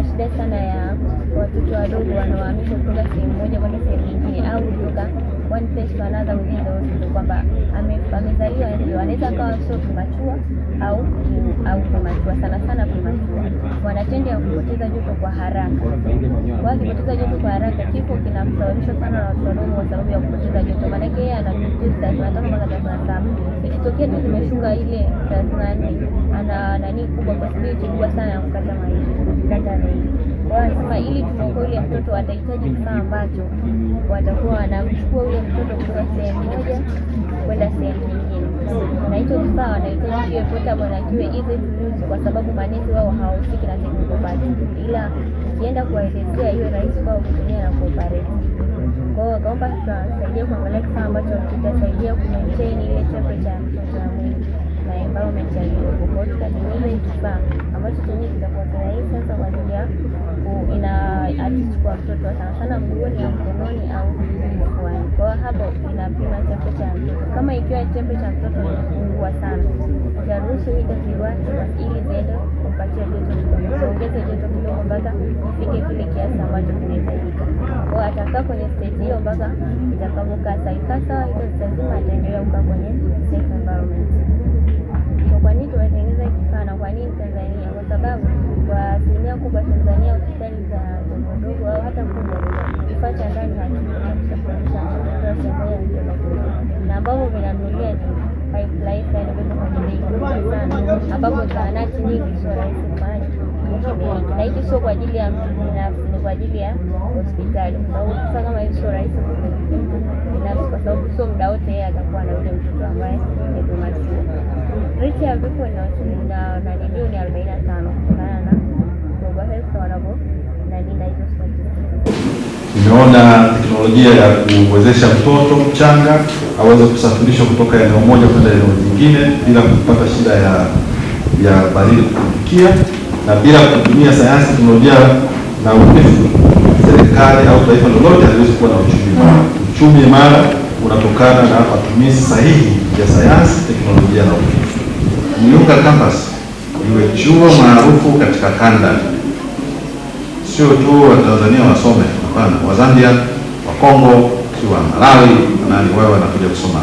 shida sana ya watoto wadogo wanaohamishwa kutoka sehemu moja kwenda sehemu nyingine, au kutoka one place to another within the hospital, kwamba amezaliwa ndio anaweza kawa sio premature au premature, sana premature. Wanatenda ya kupoteza joto kwa haraka. Kwa hiyo kupoteza joto kwa haraka, kifo kinamsababisha sana na watoto wadogo kwa sababu ya kupoteza joto. Maana yake yeye anapoteza 35 mpaka 37. Ikitokea tu zimeshuka ile 34, ana nani kubwa, possibility kubwa sana ya kukata maisha. Kwa sasa ili tuokoe ile mtoto atahitaji kifaa ambacho watakuwa wanamchukua ule mtoto kutoka sehemu moja kwenda sehemu nyingine, na hicho kifaa wanahitaji kiwe portable na kiwe easy to use, kwa sababu manesi wao hawahusiki na technical part, ila ukienda kuwaelezea hiyo rahisi kwao kutumia na kuoperate. Kwa hiyo kaomba tutasaidia kuangalia kifaa ambacho kitasaidia kumaintain ile temperature ya mtoto na mwili na environment ya hiyo. Kwa hiyo tutatengeneza kifaa ambacho chenyewe kitakuwa rahisi sasa kwa ajili ya kwa mtoto sana mguuni au mkononi au kifuani. Kwa hapo inapima temperature ya mtoto. Kama ikiwa temperature ya mtoto inapungua sana, utaruhusu ile kiwake ili ziende kumpatia joto kidogo. Ongeze joto kidogo mpaka ifike kile kiasi ambacho kinahitajika. Kwa atakaa kwenye state hiyo mpaka itakapokaa sawa, hizo zitazima ataendelea kukaa kwenye safe environment. Kwa nini tunatengeneza kifaa na kwa nini Tanzania? Kwa sababu kwa asilimia kubwa Tanzania hospitali za ndogo au hata kubwa kifaa cha ndani hakisafirisha na ambavyo vinanunulia ni pipeline sana sana, ambapo zahanati nyingi sio rahisi kufanya, na hiki sio kwa ajili ya mtu binafsi, ni kwa ajili ya hospitali. Kwa sababu kifaa kama hivi sio rahisi binafsi, kwa sababu sio muda wote yeye atakuwa na yule mtoto ambaye ni premature. Rate ya vifo na milioni 45 kutokana na Global Health wanavyo na hizo statistics. Tumeona teknolojia ya kuwezesha mtoto mchanga aweze kusafirishwa kutoka eneo moja kwenda eneo jingine bila kupata shida ya baridi kufikia, na bila kutumia sayansi, teknolojia na ubunifu, serikali au taifa lolote haliwezi kuwa na uchumi imara. Uchumi imara unatokana na matumizi sahihi ya sayansi, teknolojia na ubunifu. Muyunga Campus iwe chuo maarufu katika kanda, sio tu wa Tanzania wasome, hapana, wa Zambia, wa Kongo, wa Malawi na wao wanakuja kusoma.